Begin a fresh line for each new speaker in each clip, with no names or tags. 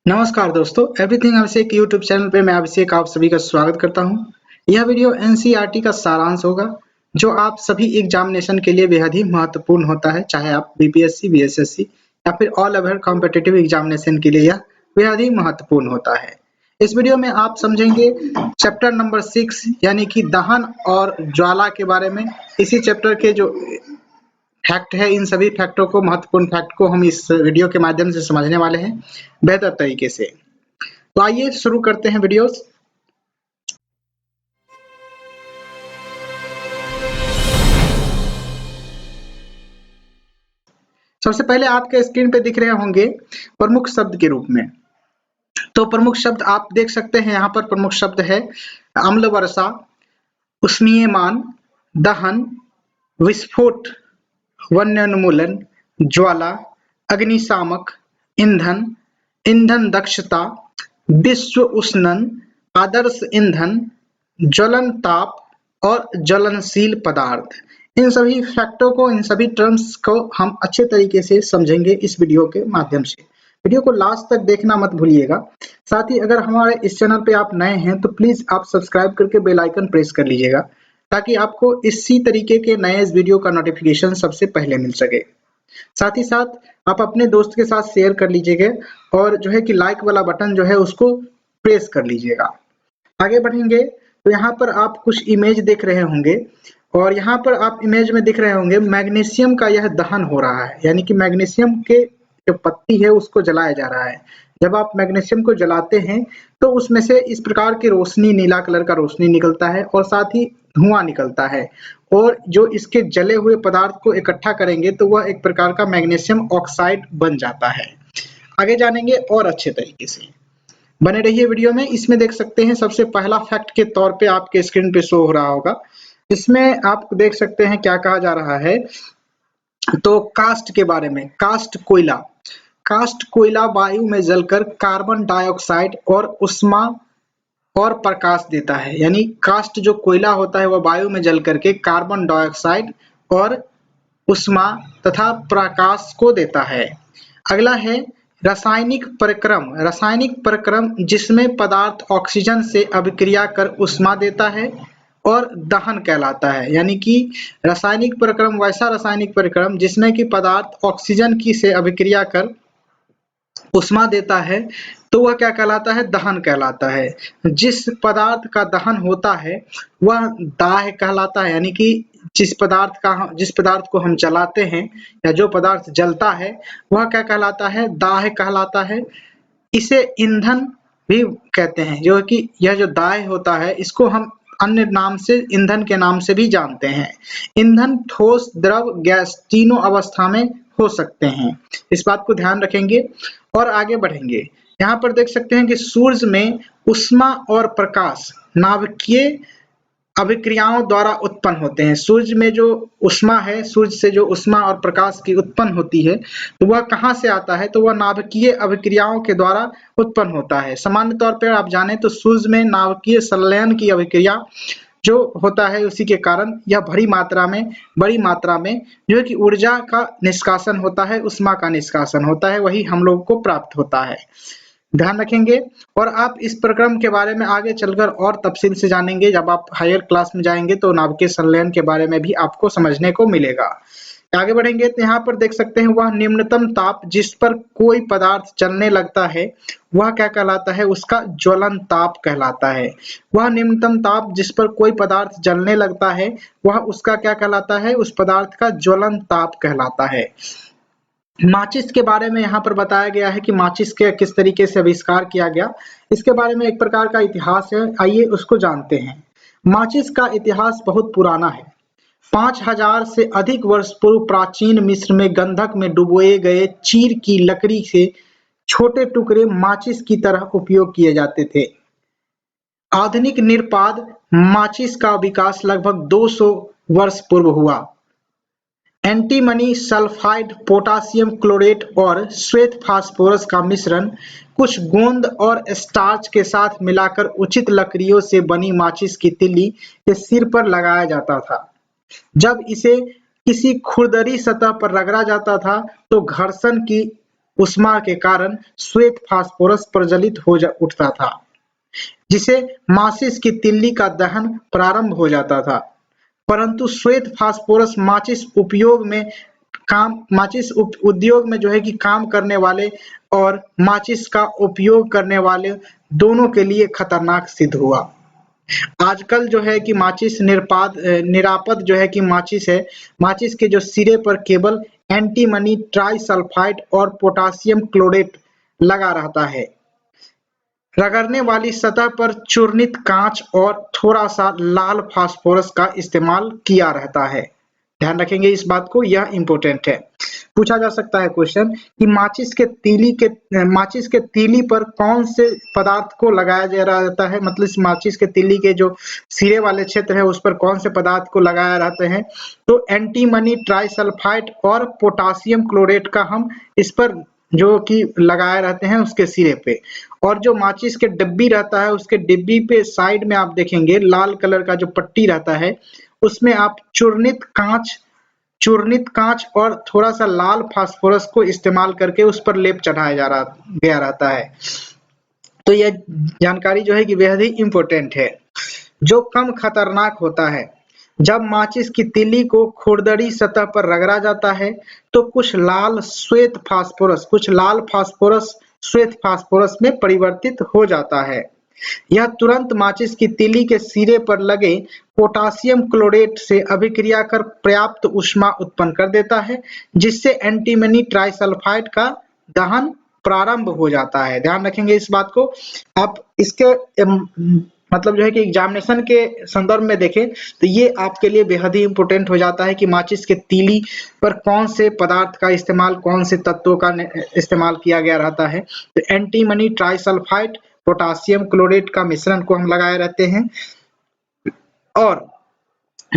नमस्कार दोस्तों, एवरीथिंग अभिषेक YouTube channel पे मैं अभिषेक आप सभी का स्वागत करता हूं। यह वीडियो एनसीईआरटी का सारांश होगा जो आप सभी एग्जामिनेशन के लिए बेहद ही महत्वपूर्ण होता है, चाहे आप बीपीएससी, बीएसएससी या फिर ऑल ओवर कॉम्पिटिटिव एग्जामिनेशन के लिए यह बेहद ही महत्वपूर्ण होता है। इस वीडियो में आप समझेंगे चैप्टर नंबर 6 यानी कि दहन और ज्वाला के बारे में। इसी चैप्टर के जो फैक्ट है, इन सभी फैक्टों को, महत्वपूर्ण फैक्ट को हम इस वीडियो के माध्यम से समझने वाले हैं बेहतर तरीके से। तो आइए शुरू करते हैं वीडियो। सबसे पहले आपके स्क्रीन पे दिख रहे होंगे प्रमुख शब्द के रूप में। तो प्रमुख शब्द आप देख सकते हैं, यहाँ पर प्रमुख शब्द है अम्ल वर्षा, उष्मीयमान, दहन, विस्फोट, वन्योन्मूलन, ज्वाला, अग्निशामक, ईंधन, ईंधन दक्षता, विश्व उष्णन, आदर्श ईंधन, ज्वलन ताप और ज्वलनशील पदार्थ। इन सभी फैक्टों को, इन सभी टर्म्स को हम अच्छे तरीके से समझेंगे इस वीडियो के माध्यम से। वीडियो को लास्ट तक देखना मत भूलिएगा। साथ ही अगर हमारे इस चैनल पे आप नए हैं तो प्लीज आप सब्सक्राइब करके बेल आइकन प्रेस कर लीजिएगा ताकि आपको इसी तरीके के नए इस वीडियो का नोटिफिकेशन सबसे पहले मिल सके। साथ ही साथ आप अपने दोस्त के साथ शेयर कर लीजिएगा और जो है कि लाइक वाला बटन जो है उसको प्रेस कर लीजिएगा। आगे बढ़ेंगे तो यहाँ पर आप कुछ इमेज देख रहे होंगे और यहाँ पर आप इमेज में दिख रहे होंगे मैग्नीशियम का यह दहन हो रहा है, यानी कि मैग्नीशियम के जो पत्ती है उसको जलाया जा रहा है। जब आप मैग्नीशियम को जलाते हैं तो उसमें से इस प्रकार की रोशनी, नीला कलर का रोशनी निकलता है और साथ ही धुआं निकलता है और जो इसके जले हुए पदार्थ को इकट्ठा करेंगे तो वह एक प्रकार का मैग्नीशियम ऑक्साइड बन जाता है। आगे जानेंगे और अच्छे तरीके से बने रहिए वीडियो में। इसमें देख सकते हैं सबसे पहला फैक्ट के तौर पे आपके स्क्रीन पे शो हो रहा होगा। इसमें आप देख सकते हैं क्या कहा जा रहा है, तो कास्ट के बारे में। कास्ट कोयला वायु में जलकर कार्बन डाइऑक्साइड और उष्मा और प्रकाश देता है, यानी कास्ट जो कोयला होता है वह वायु में जल करके कार्बन डाइऑक्साइड और उष्मा तथा प्रकाश को देता है। अगला है रासायनिक प्रक्रम जिसमें पदार्थ ऑक्सीजन से अभिक्रिया कर उष्मा देता है और दहन कहलाता है, यानी कि रासायनिक प्रक्रम वैसा रासायनिक प्रक्रम जिसमें कि पदार्थ ऑक्सीजन की से अभिक्रिया कर उष्मा देता है तो वह क्या कहलाता है? दहन कहलाता है। जिस पदार्थ का दहन होता है वह दाह कहलाता है, यानी कि जिस पदार्थ को हम जलाते हैं या जो पदार्थ जलता है वह क्या कहलाता है? दाह कहलाता है। इसे ईंधन भी कहते हैं, जो कि यह जो दाह होता है इसको हम अन्य नाम से ईंधन के नाम से भी जानते हैं। ईंधन ठोस, द्रव, गैस तीनों अवस्था में हो सकते हैं, इस बात को ध्यान रखेंगे और आगे बढ़ेंगे। यहाँ पर देख सकते हैं कि सूर्य में उष्मा और प्रकाश नाभिकीय अभिक्रियाओं द्वारा उत्पन्न होते हैं। सूर्य में जो उष्मा है, सूर्य से जो उष्मा और प्रकाश की उत्पन्न होती है तो वह कहाँ से आता है? तो वह नाभिकीय अभिक्रियाओं के द्वारा उत्पन्न होता है। सामान्य तौर पर आप जाने तो सूर्य में नाभिकीय संलयन की अभिक्रिया जो होता है उसी के कारण यह बड़ी मात्रा में जो है कि ऊर्जा का निष्कासन होता है, उष्मा का निष्कासन होता है, वही हम लोग को प्राप्त होता है। ध्यान रखेंगे और आप इस प्रक्रम के बारे में आगे चलकर और तफसील से जानेंगे। जब आप हायर क्लास में जाएंगे तो नाभिकीय संलयन के बारे में भी आपको समझने को मिलेगा। आगे बढ़ेंगे तो यहाँ पर देख सकते हैं वह निम्नतम ताप जिस पर कोई पदार्थ जलने लगता है वह क्या कहलाता है? उसका ज्वलन ताप कहलाता है। वह निम्नतम ताप जिस पर कोई पदार्थ जलने लगता है वह उसका क्या कहलाता है? उस पदार्थ का ज्वलन ताप कहलाता है। माचिस के बारे में यहाँ पर बताया गया है कि माचिस के किस तरीके से आविष्कार किया गया, इसके बारे में एक प्रकार का इतिहास है, आइए उसको जानते हैं। माचिस का इतिहास बहुत पुराना है। 5000 से अधिक वर्ष पूर्व प्राचीन मिस्र में गंधक में डुबोए गए चीड़ की लकड़ी से छोटे टुकड़े माचिस की तरह उपयोग किए जाते थे। आधुनिक निर्पाद माचिस का विकास लगभग 200 वर्ष पूर्व हुआ। एंटीमनी सल्फाइड, पोटासियम क्लोरेट और श्वेत फास्फोरस का मिश्रण कुछ गोंद और स्टार्च के साथ मिलाकर उचित लकड़ियों से बनी माचिस की तिल्ली के सिर पर लगाया जाता था। जब इसे किसी खुरदरी सतह पर रगड़ा जाता था तो घर्षण की ऊष्मा के कारण श्वेत फास्फोरस प्रज्वलित हो उठता था, जिसे माचिस की तिल्ली का दहन प्रारंभ हो जाता था। परंतु श्वेत फास्फोरस माचिस उद्योग में जो है कि काम करने वाले और माचिस का उपयोग करने वाले दोनों के लिए खतरनाक सिद्ध हुआ। आजकल जो है कि माचिस निरापद जो है कि माचिस है, माचिस के जो सिरे पर केवल एंटीमनी ट्राइसल्फाइड और पोटासियम क्लोरेट लगा रहता है। रगड़ने वाली सतह पर चूर्णित कांच और थोड़ा सा लाल फास्फोरस का इस्तेमाल किया रहता है। ध्यान रखेंगे इस बात को, यह इंपॉर्टेंट है। पूछा जा सकता है क्वेश्चन कि माचिस के तीली पर कौन से पदार्थ को लगाया जा रहता है, मतलब इस माचिस के तीली के जो सिरे वाले क्षेत्र है उस पर कौन से पदार्थ को लगाया रहते हैं, तो एंटीमनी ट्राइसल्फाइड और पोटासियम क्लोरेट का हम इस पर जो कि लगाए रहते हैं उसके सिरे पे। और जो माचिस के डिब्बी रहता है उसके डिब्बी पे साइड में आप देखेंगे लाल कलर का जो पट्टी रहता है उसमें आप चूर्णित कांच और थोड़ा सा लाल फास्फोरस को इस्तेमाल करके उस पर लेप चढ़ाया गया रहता है। तो यह जानकारी जो है कि बेहद ही इंपॉर्टेंट है। जो कम खतरनाक होता है, जब माचिस की तिल्ली को खुरदरी सतह पर रगड़ा जाता है तो कुछ लाल फास्फोरस श्वेत फास्फोरस में परिवर्तित हो जाता है। यह तुरंत माचिस की तिल्ली के सिरे पर लगे पोटासियम क्लोरेट से अभिक्रिया कर पर्याप्त ऊष्मा उत्पन्न कर देता है, जिससे एंटीमनी ट्राइसल्फाइड का दहन प्रारंभ हो जाता है। ध्यान रखेंगे इस बात को। आप इसके मतलब जो है कि एग्जामिनेशन के संदर्भ में देखें तो ये आपके लिए बेहद ही इंपॉर्टेंट हो जाता है कि माचिस के तीली पर कौन से पदार्थ का इस्तेमाल, कौन से तत्वों का इस्तेमाल किया गया रहता है। तो एंटीमनी ट्राइसल्फाइड पोटासियम क्लोरेट का मिश्रण को हम लगाए रहते हैं। और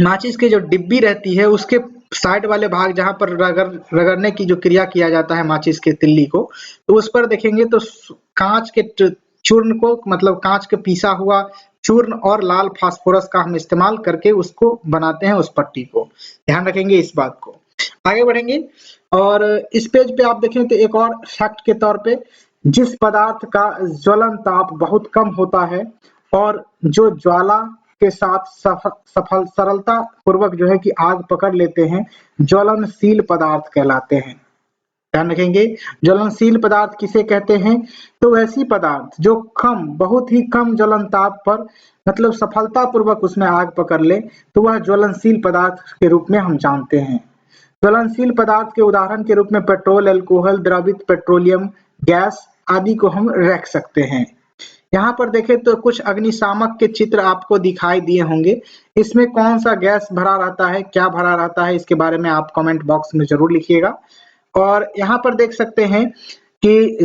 माचिस की जो डिब्बी रहती है उसके साइड वाले भाग जहां पर रगड़ने की जो क्रिया किया जाता है माचिस के तिल्ली को, तो उस पर देखेंगे तो कांच के चूर्ण को, मतलब कांच के पीसा हुआ चूर्ण और लाल फास्फोरस का हम इस्तेमाल करके उसको बनाते हैं, उस पट्टी को। ध्यान रखेंगे इस बात को। आगे बढ़ेंगे और इस पेज पे आप देखें तो एक और फैक्ट के तौर पे, जिस पदार्थ का ज्वलन ताप बहुत कम होता है और जो ज्वाला के साथ सरलता पूर्वक जो है कि आग पकड़ लेते हैं, ज्वलनशील पदार्थ कहलाते हैं। ध्यान रखेंगे, ज्वलनशील पदार्थ किसे कहते हैं, तो ऐसी पदार्थ जो बहुत ही कम ज्वलन ताप पर मतलब सफलता पूर्वक उसमें आग पकड़ ले तो वह ज्वलनशील पदार्थ के रूप में हम जानते हैं। ज्वलनशील पदार्थ के उदाहरण के रूप में पेट्रोल, अल्कोहल, द्रवित पेट्रोलियम गैस आदि को हम रख सकते हैं। यहाँ पर देखें तो कुछ अग्निशामक के चित्र आपको दिखाई दिए होंगे। इसमें कौन सा गैस भरा रहता है, क्या भरा रहता है, इसके बारे में आप कमेंट बॉक्स में जरूर लिखिएगा। और यहाँ पर देख सकते हैं कि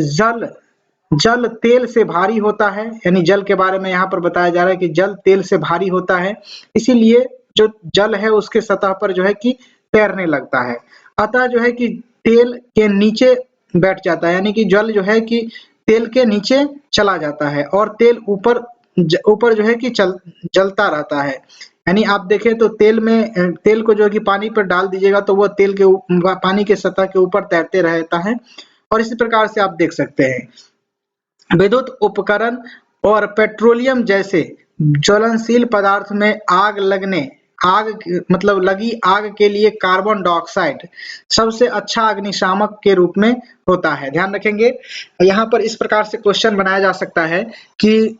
जल तेल से भारी होता है, यानी जल के बारे में यहाँ पर बताया जा रहा है कि जल तेल से भारी होता है, इसीलिए जो जल है उसके सतह पर जो है कि तैरने लगता है। अतः जो है कि तेल के नीचे बैठ जाता है, यानी कि जल जो है कि तेल के नीचे चला जाता है और तेल ऊपर जो है कि जलता रहता है। यानी आप देखें तो तेल को जो है कि पानी पर डाल दीजिएगा तो वो तेल के पानी के सतह के ऊपर तैरते रहता है। और इसी प्रकार से आप देख सकते हैं विद्युत उपकरण और पेट्रोलियम जैसे ज्वलनशील पदार्थ में लगी आग के लिए कार्बन डाइऑक्साइड सबसे अच्छा अग्निशामक के रूप में होता है। ध्यान रखेंगे, यहाँ पर इस प्रकार से क्वेश्चन बनाया जा सकता है कि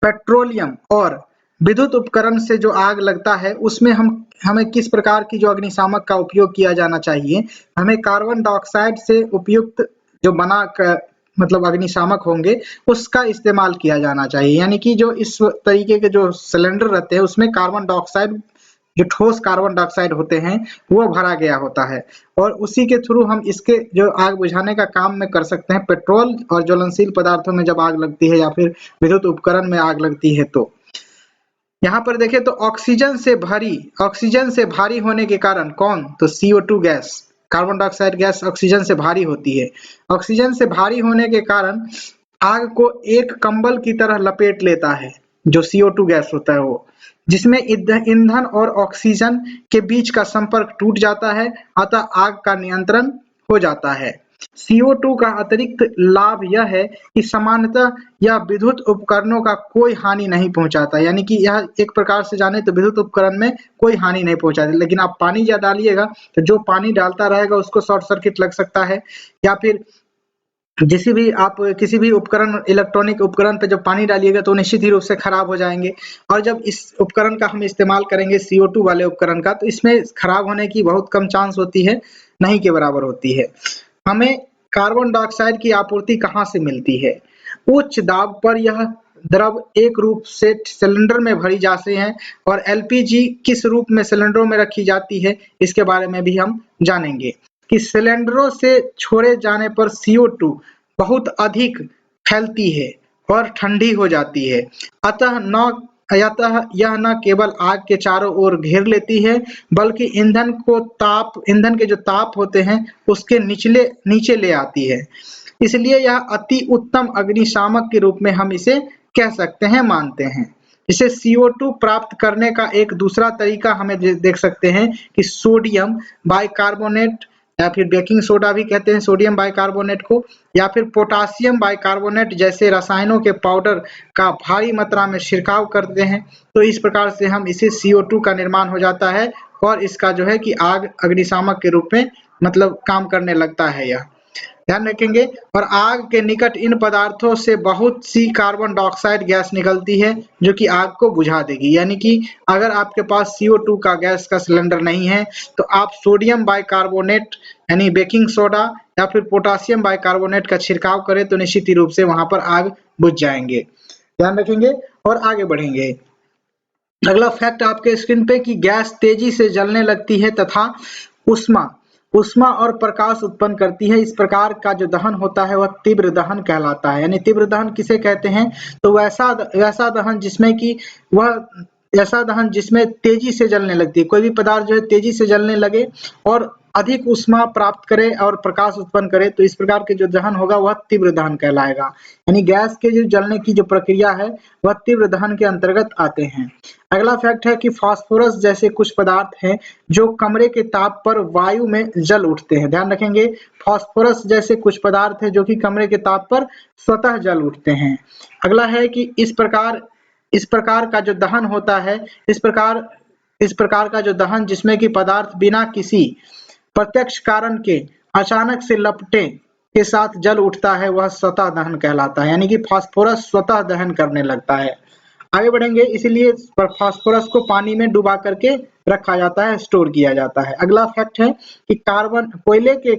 पेट्रोलियम और विद्युत उपकरण से जो आग लगता है उसमें हमें किस प्रकार की जो अग्निशामक का उपयोग किया जाना चाहिए। हमें कार्बन डाइऑक्साइड से उपयुक्त जो मतलब अग्निशामक होंगे उसका इस्तेमाल किया जाना चाहिए। यानी कि जो इस तरीके के जो सिलेंडर रहते हैं उसमें कार्बन डाइऑक्साइड, जो ठोस कार्बन डाइऑक्साइड होते हैं वो भरा गया होता है और उसी के थ्रू हम इसके जो आग बुझाने का काम में कर सकते हैं। पेट्रोल और ज्वलनशील पदार्थों में जब आग लगती है या फिर विद्युत उपकरण में आग लगती है तो यहाँ पर देखें तो ऑक्सीजन से भारी होने के कारण कौन, तो CO2 gas, carbon dioxide gas oxygen से भारी होती है। ऑक्सीजन से भारी होने के कारण आग को एक कंबल की तरह लपेट लेता है जो CO2 गैस होता है वो, जिसमें ईंधन और ऑक्सीजन के बीच का संपर्क टूट जाता है, अतः आग का नियंत्रण हो जाता है। CO2 का अतिरिक्त लाभ यह है कि सामान्यतः यह विद्युत उपकरणों का कोई हानि नहीं पहुंचाता, यानी कि यह एक प्रकार से जाने तो विद्युत उपकरण में कोई हानि नहीं पहुंचाता। लेकिन आप पानी ज्यादा डालिएगा तो जो पानी डालता रहेगा उसको शॉर्ट सर्किट लग सकता है, या फिर किसी भी उपकरण, इलेक्ट्रॉनिक उपकरण पे जब पानी डालिएगा तो निश्चित ही रूप से खराब हो जाएंगे। और जब इस उपकरण का हम इस्तेमाल करेंगे CO2 वाले उपकरण का, तो इसमें खराब होने की बहुत कम चांस होती है, नहीं के बराबर होती है। हमें कार्बन डाइऑक्साइड की आपूर्ति कहाँ से मिलती है? उच्च दाब पर यह द्रव एक रूप से सिलेंडर में भरी जाती है, और LPG किस रूप में सिलेंडरों में रखी जाती है इसके बारे में भी हम जानेंगे कि सिलेंडरों से छोड़े जाने पर CO2 बहुत अधिक फैलती है और ठंडी हो जाती है। अतः यह न केवल आग के चारों ओर घेर लेती है, बल्कि ईंधन के जो ताप होते हैं उसके नीचे ले आती है। इसलिए यह अति उत्तम अग्निशामक के रूप में हम इसे कह सकते हैं, मानते हैं। इसे CO2 प्राप्त करने का एक दूसरा तरीका हमें देख सकते हैं कि सोडियम बाइकार्बोनेट, या फिर बेकिंग सोडा भी कहते हैं सोडियम बाइकार्बोनेट को, या फिर पोटासियम बाइकार्बोनेट जैसे रसायनों के पाउडर का भारी मात्रा में छिड़काव करते हैं। तो इस प्रकार से हम इसे CO2 का निर्माण हो जाता है, और इसका जो है कि आग अग्निशामक के रूप में मतलब काम करने लगता है यह, ध्यान रखेंगे। और आग के निकट इन पदार्थों से बहुत सी कार्बन डाइऑक्साइड गैस निकलती है जो कि आग को बुझा देगी। यानी कि अगर आपके पास CO2 का गैस का सिलेंडर नहीं है तो आप सोडियम बाइकार्बोनेट यानी बेकिंग सोडा या फिर पोटासियम बाइकार्बोनेट का छिड़काव करें तो निश्चित ही रूप से वहां पर आग बुझ जाएंगे। ध्यान रखेंगे और आगे बढ़ेंगे। अगला फैक्ट आपके स्क्रीन पे कि गैस तेजी से जलने लगती है तथा उष्मा और प्रकाश उत्पन्न करती है। इस प्रकार का जो दहन होता है वह तीव्र दहन कहलाता है। यानी तीव्र दहन किसे कहते हैं? तो वैसा दहन जिसमें तेजी से जलने लगती है, कोई भी पदार्थ जो है तेजी से जलने लगे और अधिक उष्मा प्राप्त करे और प्रकाश उत्पन्न करे, तो इस प्रकार के जो दहन होगा वह तीव्र दहन कहलाएगा। यानी गैस के जो जलने की जो प्रक्रिया है वह तीव्र दहन के अंतर्गत आते हैं। अगला फैक्ट है कि फास्फोरस जैसे कुछ पदार्थ हैं जो कमरे के ताप पर वायु में जल उठते हैं। ध्यान रखेंगे, फास्फोरस जैसे कुछ पदार्थ हैं जो कि कमरे के ताप पर स्वतः जल उठते हैं। अगला है कि इस प्रकार का जो दहन होता है, इस प्रकार का जो दहन जिसमें कि पदार्थ बिना किसी प्रत्यक्ष कारण के अचानक से लपटे के साथ जल उठता है, वह स्वतः दहन कहलाता है। यानी कि फास्फोरस स्वतः दहन करने लगता है। आगे बढ़ेंगे, इसीलिए फास्फोरस को पानी में डुबा करके रखा जाता है, स्टोर किया जाता है। अगला फैक्ट है कि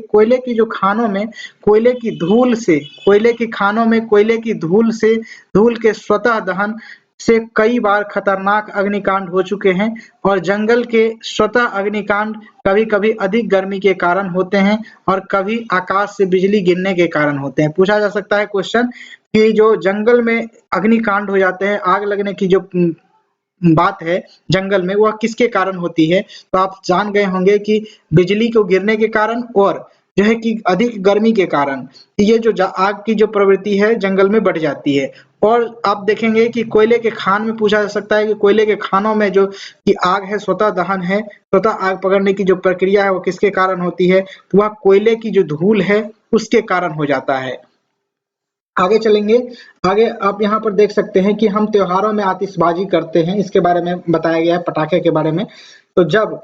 कोयले की जो खानों में कोयले की धूल के स्वतः दहन से कई बार खतरनाक अग्निकांड हो चुके हैं, और जंगल के स्वतः अग्निकांड कभी-कभी अधिक गर्मी के कारण होते हैं और कभी आकाश से बिजली गिरने के कारण होते हैं। पूछा जा सकता है क्वेश्चन कि जो जंगल में अग्निकांड हो जाते हैं, आग लगने की जो बात है जंगल में, वह किसके कारण होती है? तो आप जान गए होंगे कि बिजली को गिरने के कारण और जो है कि अधिक गर्मी के कारण ये जो आग की जो प्रवृत्ति है जंगल में बढ़ जाती है। और आप देखेंगे कि कोयले के खान में पूछा जा सकता है कि कोयले के खानों में जो कि आग है, स्वतः दहन है, स्वतः आग पकड़ने की जो प्रक्रिया है वो किसके कारण होती है? तो वह कोयले की जो धूल है उसके कारण हो जाता है। आगे चलेंगे। आगे आप यहाँ पर देख सकते हैं कि हम त्योहारों में आतिशबाजी करते हैं, इसके बारे में बताया गया है, पटाखे के बारे में। तो जब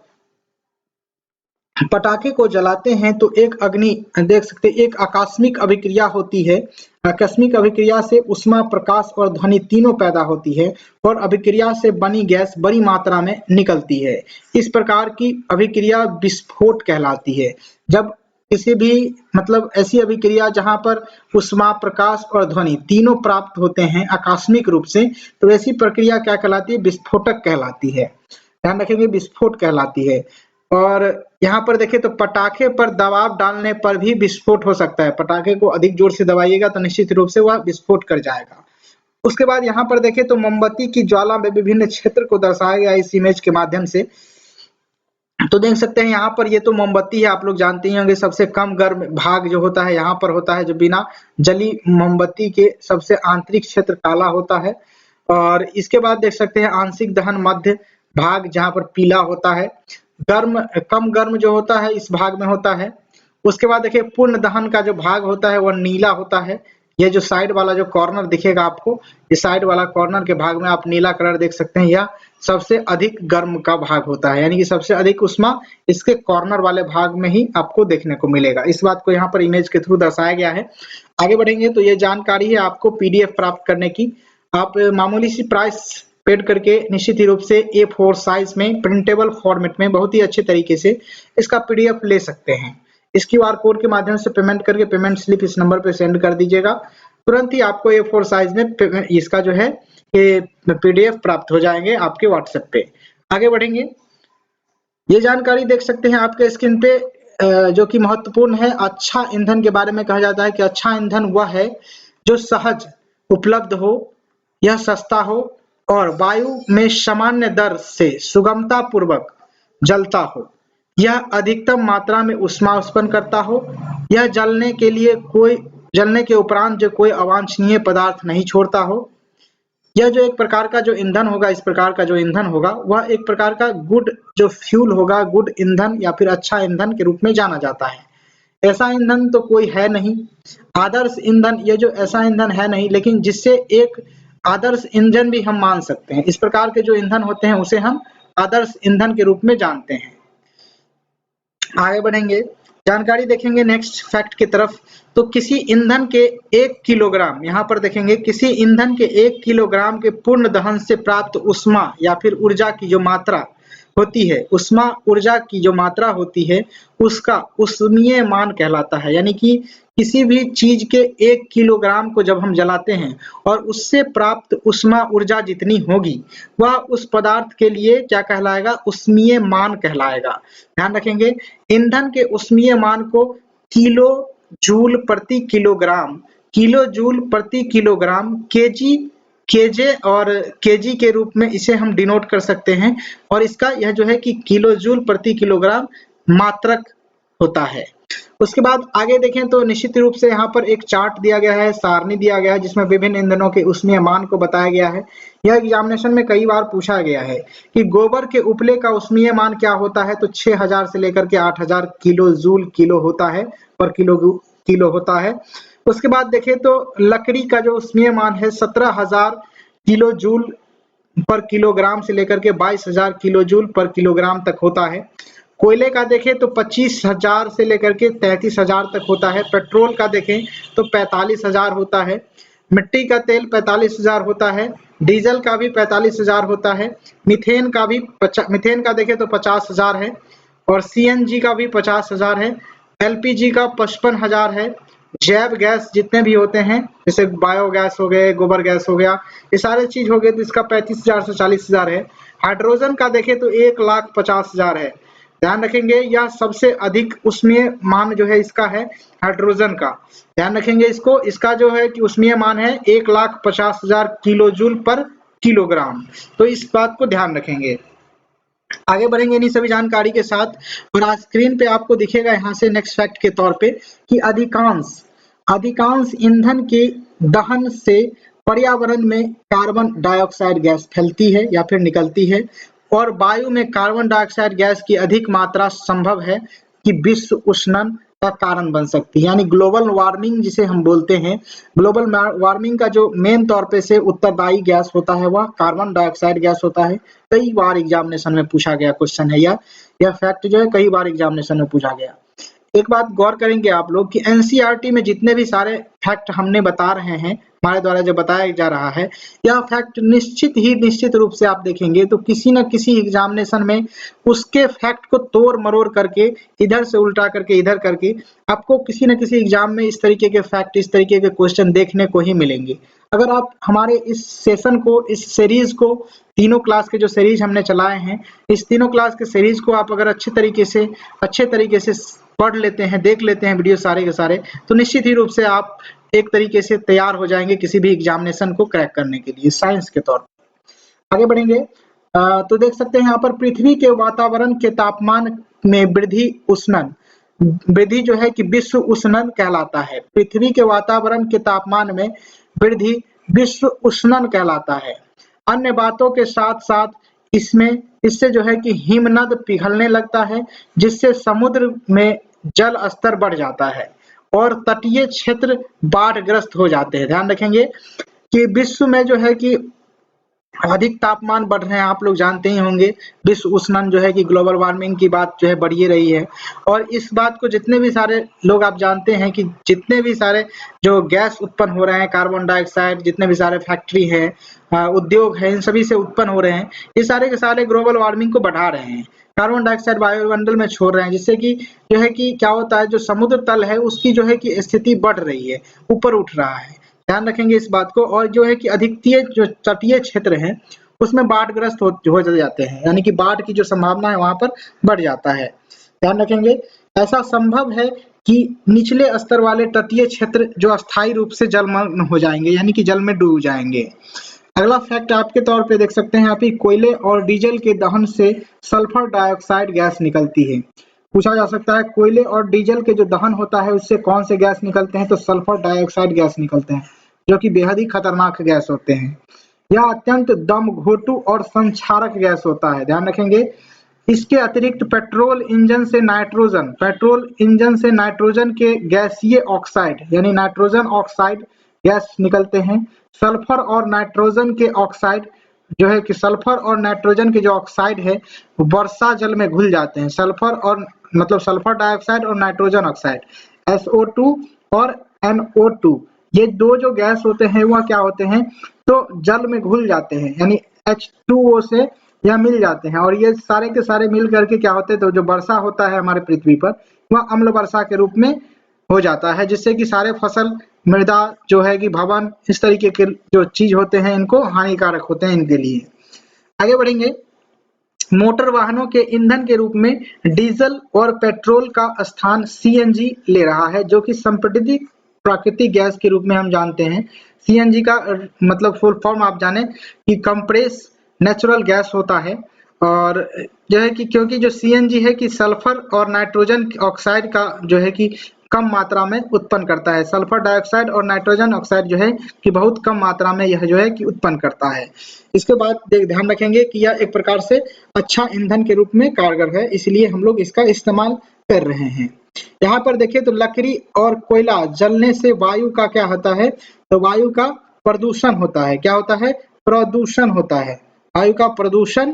पटाखे को जलाते हैं तो एक आकस्मिक अभिक्रिया होती है। आकस्मिक अभिक्रिया से उष्मा, प्रकाश और ध्वनि तीनों पैदा होती है, और अभिक्रिया से बनी गैस बड़ी मात्रा में निकलती है। इस प्रकार की अभिक्रिया विस्फोट कहलाती है। जब किसी भी ऐसी अभिक्रिया जहां पर उष्मा, प्रकाश और ध्वनि तीनों प्राप्त होते हैं आकस्मिक रूप से, तो ऐसी प्रक्रिया क्या कहलाती है? विस्फोटक कहलाती है। ध्यान रखेंगे, विस्फोट कहलाती है। और यहाँ पर देखें तो पटाखे पर दबाव डालने पर भी विस्फोट हो सकता है। पटाखे को अधिक जोर से दबाइएगा तो निश्चित रूप से वह विस्फोट कर जाएगा। उसके बाद यहाँ पर देखें तो मोमबत्ती की ज्वाला में विभिन्न क्षेत्र को दर्शाया गया इस इमेज के माध्यम से। तो देख सकते हैं यहाँ पर ये तो मोमबत्ती है, आप लोग जानते ही होंगे सबसे कम गर्म भाग जो होता है यहाँ पर होता है, जो बिना जली मोमबत्ती के सबसे आंतरिक क्षेत्र काला होता है। और इसके बाद देख सकते हैं आंशिक दहन मध्य भाग जहाँ पर पीला होता है। कम गर्म जो होता है इस भाग में होता है। उसके बाद देखिए पूर्ण दहन का जो भाग होता है वह नीला होता है। ये जो साइड वाला जो कॉर्नर दिखेगा आपको, इस साइड वाला कॉर्नर के भाग में आप नीला कलर देख सकते हैं। यह सबसे अधिक गर्म का भाग होता है, यानी कि सबसे अधिक उष्मा इसके कॉर्नर वाले भाग में ही आपको देखने को मिलेगा। इस बात को यहाँ पर इमेज के थ्रू दर्शाया गया है। आगे बढ़ेंगे तो ये जानकारी है आपको पीडीएफ प्राप्त करने की। आप मामूली सी प्राइस पेड करके निश्चित ही रूप से A4 साइज में प्रिंटेबल फॉर्मेट में बहुत ही अच्छे तरीके से इसका पीडीएफ ले सकते हैं। इस क्यूआर कोड के माध्यम से पेमेंट करके पेमेंट स्लिप इस नंबर पे सेंड कर दीजिएगा, तुरंत ही आपको A4 साइज में इसका जो है पीडीएफ प्राप्त हो जाएंगे आपके व्हाट्सएप पे। आगे बढ़ेंगे, ये जानकारी देख सकते हैं आपके स्क्रीन पे जो कि महत्वपूर्ण है। अच्छा ईंधन के बारे में कहा जाता है कि अच्छा ईंधन वह है जो सहज उपलब्ध हो, यह सस्ता हो और वायु में सामान्य दर से सुगमता पूर्वक जलता हो, यह अधिकतम मात्रा में ऊष्मा उत्पन्न करता हो, यह जलने के उपरांत जो कोई अवांछनीय पदार्थ नहीं छोड़ता हो। यह जो एक प्रकार का जो ईंधन होगा, इस प्रकार का जो ईंधन होगा वह एक प्रकार का गुड जो फ्यूल होगा, गुड ईंधन या फिर अच्छा ईंधन के रूप में जाना जाता है। ऐसा ईंधन तो कोई है नहीं, आदर्श ईंधन ये जो ऐसा ईंधन है नहीं, लेकिन जिससे एक आदर्श ईंधन भी हम मान सकते हैं। इस प्रकार के जो ईंधन होते हैं उसे हम आदर्श ईंधन के रूप में जानते हैं। आगे बढ़ेंगे, जानकारी देखेंगे नेक्स्ट फैक्ट की तरफ। तो किसी ईंधन के 1 किलोग्राम, यहाँ पर देखेंगे किसी ईंधन के 1 किलोग्राम के पूर्ण दहन से प्राप्त ऊष्मा या फिर ऊर्जा की जो मात्रा होती है, ऊष्मा ऊर्जा की जो मात्रा होती है उसका ऊष्मीय मान कहलाता है। यानी कि किसी भी चीज के 1 किलोग्राम को जब हम जलाते हैं और उससे प्राप्त ऊष्मा ऊर्जा जितनी होगी वह उस पदार्थ के लिए क्या कहलाएगा, ऊष्मीय मान कहलाएगा। ध्यान रखेंगे, ईंधन के ऊष्मीय मान को किलो जूल प्रति किलोग्राम, किलो जूल प्रति किलोग्राम, केजी, केजे और केजी के रूप में इसे हम डिनोट कर सकते हैं। और इसका यह जो है कि किलो जूल प्रति किलोग्राम मात्रक होता है। उसके बाद आगे देखें तो निश्चित रूप से यहाँ पर एक चार्ट दिया गया है, सारणी दिया गया है जिसमें विभिन्न ईंधनों के ऊष्मीय मान को बताया गया है। यह एग्जामिनेशन में कई बार पूछा गया है कि गोबर के उपले का ऊष्मीय मान क्या होता है, तो 6000 से लेकर के 8000 किलो जूल किलो होता है, पर किलो होता है। उसके बाद देखें तो लकड़ी का जो ऊष्मीय मान है 17000 किलो जूल पर किलोग्राम से लेकर के 22000 किलो जूल पर किलोग्राम तक होता है। कोयले का देखें तो 25000 से लेकर के 33000 तक होता है। पेट्रोल का देखें तो 45000 होता है। मिट्टी का तेल 45000 होता है। डीजल का भी 45000 होता है। मीथेन का देखें तो 50000 है और सीएनजी का भी 50000 है। एलपीजी का 55000 है। जैव गैस जितने भी होते हैं जैसे बायोगैस हो गए, गोबर गैस हो गया, ये सारे चीज हो गए तो इसका 35000 से 40000 है। हाइड्रोजन का देखें तो 1,50,000 है। ध्यान रखेंगे यह सबसे अधिक ऊष्मीय मान जो है इसका है हाइड्रोजन का। ध्यान रखेंगे इसको, इसका जो है कि ऊष्मीय मान है 1,50,000 किलो जूल पर किलोग्राम। तो इस बात को ध्यान रखेंगे। आगे बढ़ेंगे इन्हीं सभी जानकारी के साथ और आज स्क्रीन पे आपको दिखेगा यहाँ से नेक्स्ट फैक्ट के तौर पे कि अधिकांश ईंधन के दहन से पर्यावरण में कार्बन डाइऑक्साइड गैस फैलती है या फिर निकलती है और वायु में कार्बन डाइऑक्साइड गैस की अधिक मात्रा संभव है कि विश्व उष्णन का कारण बन सकती है। यानी ग्लोबल वार्मिंग जिसे हम बोलते हैं, ग्लोबल वार्मिंग का जो मेन तौर पे से उत्तरदायी गैस होता है वह कार्बन डाइऑक्साइड गैस होता है। कई बार एग्जामिनेशन में पूछा गया क्वेश्चन है यह फैक्ट जो है कई बार एग्जामिनेशन में पूछा गया। एक बात गौर करेंगे आप लोग कि एनसीईआरटी में जितने भी सारे फैक्ट हमने बता रहे हैं, हमारे द्वारा जो बताया जा रहा है, यह फैक्ट निश्चित रूप से आप देखेंगे तो किसी न किसी एग्जामिनेशन में उसके फैक्ट को तोड़ मरोड़ करके इधर से उल्टा करके इधर करके आपको किसी न किसी एग्जाम में इस तरीके के फैक्ट, इस तरीके के क्वेश्चन देखने को ही मिलेंगे। अगर आप हमारे इस सेशन को, इस सीरीज को, तीनों क्लास के जो सीरीज हमने चलाए हैं, इस तीनों क्लास के सीरीज को आप अगर अच्छे तरीके से पढ़ लेते हैं, देख लेते हैं वीडियो सारे के सारे, तो निश्चित ही रूप से आप एक तरीके से तैयार हो जाएंगे किसी भी एग्जामिनेशन को क्रैक करने के लिए साइंस के तौर पर। आगे बढ़ेंगे तो देख सकते हैं यहाँ पर पृथ्वी के वातावरण के तापमान में वृद्धि जो है कि विश्व उष्णन कहलाता है। पृथ्वी के वातावरण के तापमान में वृद्धि विश्व उष्णन कहलाता है। अन्य बातों के साथ साथ इससे जो है कि हिमनद पिघलने लगता है जिससे समुद्र में जल स्तर बढ़ जाता है और तटीय क्षेत्र बाढ़ग्रस्त हो जाते हैं। ध्यान रखेंगे कि विश्व में जो है कि अधिक तापमान बढ़ रहे हैं, आप लोग जानते ही होंगे। विश्व उष्णन जो है कि ग्लोबल वार्मिंग की बात जो है बढ़ ही रही है, और इस बात को जितने भी सारे लोग आप जानते हैं कि जितने भी सारे जो गैस उत्पन्न हो रहे हैं, कार्बन डाइऑक्साइड, जितने भी सारे फैक्ट्री है, उद्योग है, इन सभी से उत्पन्न हो रहे हैं, ये सारे के सारे ग्लोबल वार्मिंग को बढ़ा रहे हैं। कार्बन डाइऑक्साइड वायुमंडल में छोड़ रहे हैं, जिससे कि जो है कि क्या होता है, जो समुद्र तल है उसकी जो है कि स्थिति बढ़ रही है, ऊपर उठ रहा है। ध्यान रखेंगे इस बात को। और जो है कि अधिकतर जो तटीय क्षेत्र है उसमें बाढ़ग्रस्त हो जाते हैं, यानी कि बाढ़ की जो संभावना है वहां पर बढ़ जाता है। ध्यान रखेंगे ऐसा संभव है कि निचले स्तर वाले तटीय क्षेत्र जो अस्थायी रूप से जलमग्न हो जाएंगे, यानी कि जल में डूब जाएंगे। अगला फैक्ट आपके तौर पे देख सकते हैं आप ही, कोयले और डीजल के दहन से सल्फर डाइऑक्साइड गैस निकलती है। पूछा जा सकता है कोयले और डीजल के जो दहन होता है उससे कौन से गैस निकलते हैं, तो सल्फर डाइऑक्साइड गैस निकलते हैं, जो कि बेहद ही खतरनाक गैस होते हैं। यह अत्यंत दम घोटू और संक्षारक गैस होता है। ध्यान रखेंगे। इसके अतिरिक्त पेट्रोल इंजन से नाइट्रोजन के गैसीय ऑक्साइड यानी नाइट्रोजन ऑक्साइड गैस निकलते हैं। सल्फर और नाइट्रोजन के ऑक्साइड जो है कि सल्फर और नाइट्रोजन के जो ऑक्साइड है वो वर्षा जल में घुल जाते हैं। सल्फर और मतलब सल्फर डाइऑक्साइड और नाइट्रोजन ऑक्साइड SO2 और NO2, ये दो जो गैस होते हैं वह क्या होते हैं, तो जल में घुल जाते हैं, यानी H2O से यह मिल जाते हैं, और ये सारे के सारे मिल करके क्या होते हैं, तो जो वर्षा होता है हमारे पृथ्वी पर वह अम्ल वर्षा के रूप में हो जाता है, जिससे कि सारे फसल, मृदा जो है कि भवन, इस तरीके के जो चीज होते हैं इनको हानिकारक होते हैं इनके लिए। आगे बढ़ेंगे। मोटर वाहनों के ईंधन के रूप में डीजल और पेट्रोल का स्थान CNG ले रहा है, जो कि संपीड़ित प्राकृतिक गैस के रूप में हम जानते हैं। CNG का मतलब फुल फॉर्म आप जाने कि कंप्रेस नेचुरल गैस होता है, और जो है कि क्योंकि जो CNG है कि सल्फर और नाइट्रोजन ऑक्साइड का जो है कि कम मात्रा में उत्पन्न करता है। सल्फर डाइऑक्साइड और नाइट्रोजन ऑक्साइड जो है कि बहुत कम मात्रा में यह जो है कि उत्पन्न करता है। इसके बाद ध्यान रखेंगे कि यह एक प्रकार से अच्छा ईंधन के रूप में कारगर है, इसलिए हम लोग इसका इस्तेमाल कर रहे हैं। यहाँ पर देखिए तो लकड़ी और कोयला जलने से वायु का क्या होता है, तो वायु का प्रदूषण होता है। क्या होता है, प्रदूषण होता है, वायु का प्रदूषण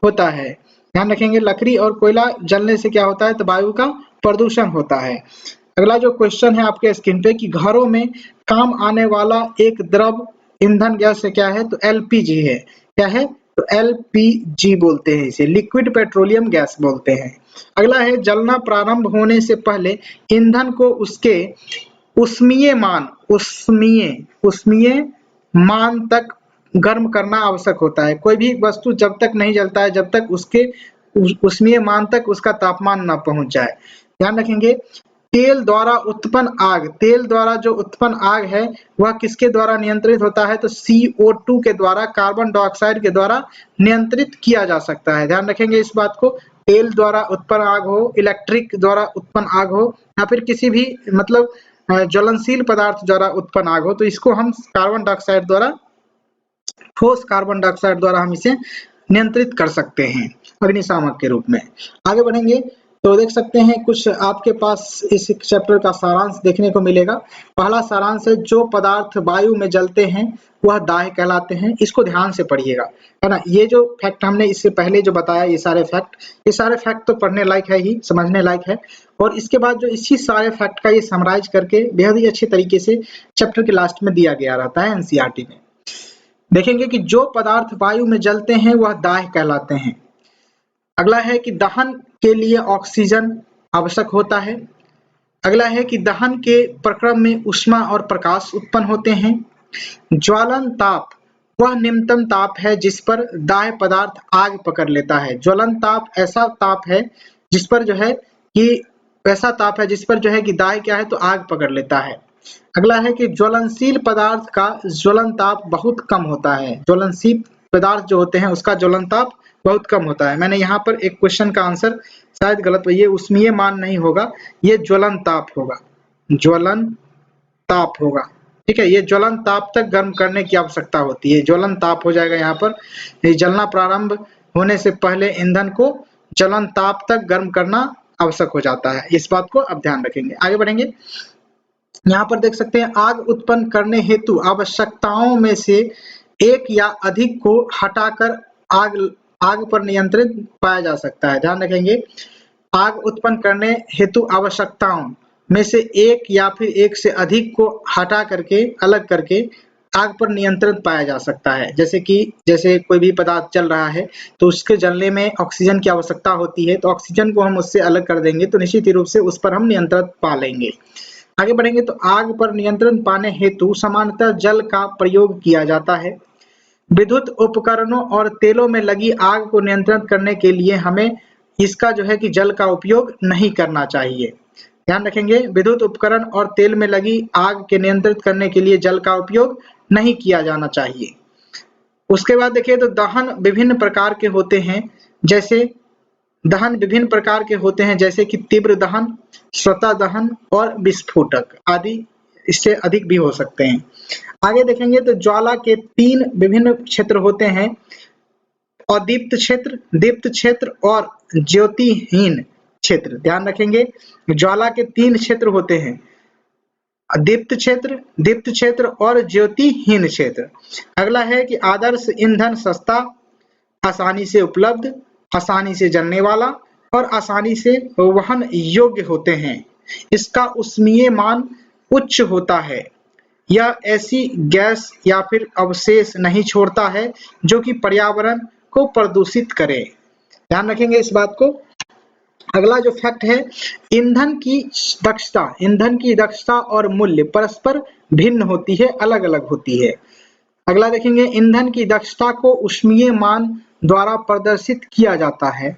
होता है। ध्यान रखेंगे लकड़ी और कोयला जलने से क्या होता है, तो वायु का प्रदूषण होता है। अगला जो क्वेश्चन है आपके स्क्रीन पे कि घरों में काम आने वाला एक द्रव ईंधन गैस क्या है, तो LPG है। क्या है, तो LPG बोलते हैं इसे, लिक्विड पेट्रोलियम गैस बोलते हैं। अगला है जलना प्रारंभ होने से पहले ईंधन को उसके उष्मीय मान तक गर्म करना आवश्यक होता है। कोई भी वस्तु जब तक नहीं जलता है जब तक उसके उष्मीय मान तक उसका तापमान न पहुंच जाए। ध्यान रखेंगे। तेल द्वारा जो उत्पन्न आग है वह किसके द्वारा नियंत्रित होता है, तो CO2 के द्वारा, कार्बन डाइऑक्साइड के द्वारा नियंत्रित किया जा सकता है। ध्यान रखेंगे इस बात को। तेल द्वारा उत्पन्न आग हो, इलेक्ट्रिक द्वारा उत्पन्न आग हो, या फिर किसी भी मतलब ज्वलनशील पदार्थ द्वारा उत्पन्न आग हो, तो इसको हम कार्बन डाइऑक्साइड द्वारा, ठोस कार्बन डाइऑक्साइड द्वारा हम इसे नियंत्रित कर सकते हैं अग्निशामक के रूप में। आगे बढ़ेंगे तो देख सकते हैं कुछ आपके पास इस चैप्टर का सारांश देखने को मिलेगा। पहला सारांश है, जो पदार्थ वायु में जलते हैं वह दाह्य कहलाते हैं। इसको ध्यान से पढ़िएगा, है ना। ये जो फैक्ट हमने इससे पहले जो बताया, ये सारे फैक्ट तो पढ़ने लायक है ही, समझने लायक है। और इसके बाद जो इसी सारे फैक्ट का ये समराइज करके बेहद ही अच्छे तरीके से चैप्टर के लास्ट में दिया गया रहता है NCERT में। देखेंगे कि जो पदार्थ वायु में जलते हैं वह दाह्य कहलाते हैं। अगला है कि दहन के लिए ऑक्सीजन आवश्यक होता है। अगला है कि दहन के प्रक्रम में ऊष्मा और प्रकाश उत्पन्न होते हैं। ज्वलन ताप वह निम्नतम ताप है जिस पर दाह्य पदार्थ आग पकड़ लेता है। ज्वलन ताप ऐसा ताप है जिस पर जो है कि दाह्य क्या है, तो आग पकड़ लेता है। अगला है कि ज्वलनशील पदार्थ का ज्वलन ताप बहुत कम होता है। ज्वलनशील पदार्थ जो होते हैं उसका ज्वलन ताप बहुत कम होता है। मैंने यहाँ पर एक क्वेश्चन का आंसर शायद गलत, ये उष्मीय मान नहीं होगा, ये ज्वलन ताप होगा, ठीक है। ये ज्वलन ताप तक गर्म करने की आवश्यकता होती है, ज्वलन ताप हो जाएगा यहाँ पर। ये जलना प्रारंभ होने से पहले ईंधन को ज्वलन ताप तक गर्म करना आवश्यक हो जाता है। इस बात को आप ध्यान रखेंगे। आगे बढ़ेंगे, यहाँ पर देख सकते हैं आग उत्पन्न करने हेतु आवश्यकताओं में से एक या अधिक को हटाकर आग पर नियंत्रण पाया जा सकता है। ध्यान रखेंगे, आग उत्पन्न करने हेतु आवश्यकताओं में से एक या फिर एक से अधिक को हटा करके अलग करके आग पर नियंत्रण पाया जा सकता है। जैसे कोई भी पदार्थ जल रहा है तो उसके जलने में ऑक्सीजन की आवश्यकता होती है, तो ऑक्सीजन को हम उससे अलग कर देंगे तो निश्चित रूप से उस पर हम नियंत्रण पा लेंगे। आगे बढ़ेंगे, तो आग पर नियंत्रण पाने हेतु सामान्यतः जल का प्रयोग किया जाता है। विद्युत उपकरणों और तेलों में लगी आग को नियंत्रित करने के लिए हमें इसका जो है कि जल का उपयोग नहीं करना चाहिए। ध्यान रखेंगे, विद्युत उपकरण और तेल में लगी आग के नियंत्रित करने के लिए जल का उपयोग नहीं किया जाना चाहिए। उसके बाद देखिए, तो दहन विभिन्न प्रकार के होते हैं, जैसे कि तीव्र दहन, स्वतः दहन और विस्फोटक आदि, इससे अधिक भी हो सकते हैं। आगे देखेंगे, तो ज्वाला के 3 विभिन्न क्षेत्र होते हैं, अदीप्त क्षेत्र, दीप्त क्षेत्र और ज्योतिहीन क्षेत्र। ध्यान रखेंगे, ज्वाला के 3 क्षेत्र होते हैं, दीप्त क्षेत्र और ज्योतिहीन क्षेत्र। अगला है कि आदर्श ईंधन सस्ता, आसानी से उपलब्ध, आसानी से जलने वाला और आसानी से वहन योग्य होते हैं। इसका ऊष्मीय मान उच्च होता है। यह ऐसी गैस या फिर अवशेष नहीं छोड़ता है जो कि पर्यावरण को प्रदूषित करे। ध्यान रखेंगे इस बात को। अगला जो फैक्ट है, ईंधन की दक्षता और मूल्य परस्पर भिन्न होती है, अलग अलग होती है। अगला देखेंगे, ईंधन की दक्षता को ऊष्मीय मान द्वारा प्रदर्शित किया जाता है,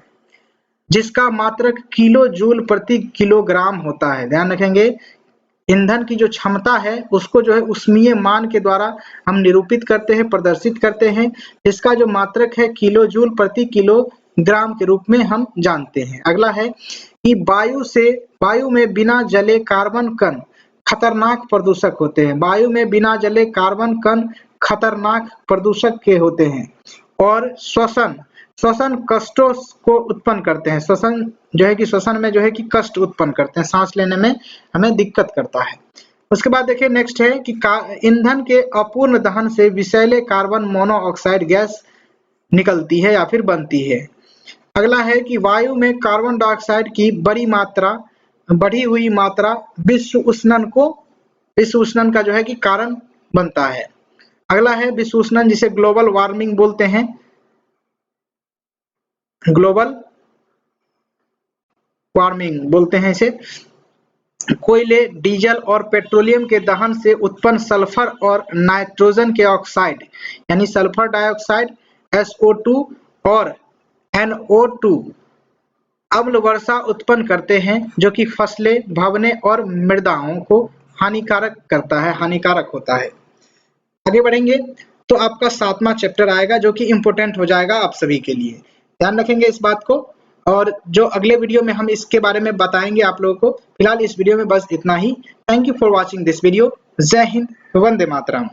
जिसका मात्रक किलो जूल प्रति किलोग्राम होता है। ध्यान रखेंगे, ईंधन की जो क्षमता है उसको जो है ऊष्मीय मान के द्वारा हम निरूपित करते हैं, प्रदर्शित करते हैं। इसका जो मात्रक है किलो जूल प्रति किलोग्राम के रूप में हम जानते हैं। अगला है कि वायु में बिना जले कार्बन कण खतरनाक प्रदूषक होते हैं। वायु में बिना जले कार्बन कण खतरनाक प्रदूषक के होते हैं। और श्वसन कष्टों को उत्पन्न करते हैं। श्वसन में जो है कि कष्ट उत्पन्न करते हैं, सांस लेने में हमें दिक्कत करता है। उसके बाद देखिए, नेक्स्ट है कि ईंधन के अपूर्ण दहन से विषैले कार्बन मोनोऑक्साइड गैस निकलती है या फिर बनती है। अगला है कि वायु में कार्बन डाइऑक्साइड की बढ़ी हुई मात्रा विश्व उष्णन का जो है कि कारण बनता है। अगला है विश्व उष्णन, जिसे ग्लोबल वार्मिंग बोलते हैं। ग्लोबल वार्मिंग बोलते हैं इसे। कोयले, डीजल और पेट्रोलियम के दहन से उत्पन्न सल्फर और नाइट्रोजन के ऑक्साइड यानी सल्फर डाइऑक्साइड SO2 और NO2 अम्ल वर्षा उत्पन्न करते हैं, जो कि फसलें, भवनें और मृदाओं को हानिकारक होता है। आगे बढ़ेंगे, तो आपका 7वां चैप्टर आएगा जो कि इम्पोर्टेंट हो जाएगा आप सभी के लिए। ध्यान रखेंगे इस बात को, और जो अगले वीडियो में हम इसके बारे में बताएंगे आप लोगों को। फिलहाल इस वीडियो में बस इतना ही। Thank you for watching this video. Jai Hind, Vande Mataram.